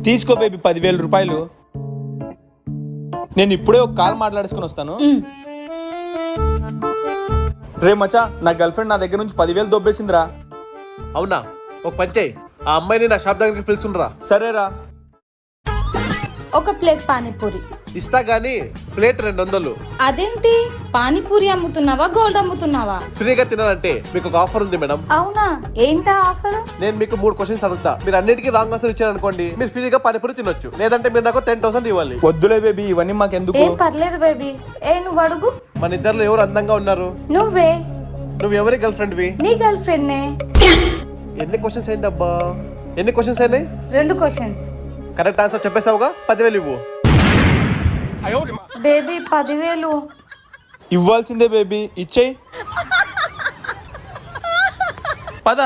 తీసుకో బేబీ 10,000 రూపాయలు. నేను ఇప్పుడే ఒక కాల్ మాట్లాడుకుని వస్తాను. రే మచా, నా గర్ల్ ఫ్రెండ్ నా దగ్గర నుంచి 10,000 దొబ్బేసిందిరా. అవునా? ఒక పంచేయి, ఆ అమ్మాయిని నా షాప్ దగ్గరికి పిలుచుండ్రా. సరేరా. ఒక ప్లేట్ పానీపూరి ఇస్తా గానీ ప్లేట్ 200. అదేంటి, పానీపూరి అమ్ముతున్నావా గోల్డ్ అమ్ముతున్నావా? ఫ్రీగా తినాలంటే మీకు ఒక ఆఫర్ ఉంది మేడం. అవునా, ఏంటా ఆఫర్? నేను మీకు 3 క్వశ్చన్స్ అడుగుతా, మీరు అన్నిటికీ రాంగ్ ఆన్సర్ ఇచ్చారనుకోండి మీరు ఫ్రీగా పానీపూరి తినొచ్చు, లేదంటే మీరు నాకు 10,000 ఇవ్వాలి. వద్దులే బేబీ, ఇవన్నీ మాకెందుకు. ఏం పర్లేదు బేబీ. నువ్వు అడుగు. మన ఇద్దరు ఎవరు అందంగా ఉన్నారు? నువ్వే. నువ్వు ఎవరి గర్ల్ ఫ్రెండ్ వి? నీ గర్ల్ ఫ్రెండ్ నే. ఎన్ని క్వశ్చన్స్ అయింది అబ్బా? ఎన్ని క్వశ్చన్స్ అయినాయి? 2 క్వశ్చన్స్. కరెక్ట్ ఆన్సర్ చెప్పేసావుగా, 10,000 ఇవ్వు. బేబీ 10,000 ఇవ్వాల్సిందే బేబీ, ఇచ్చేయి. పద.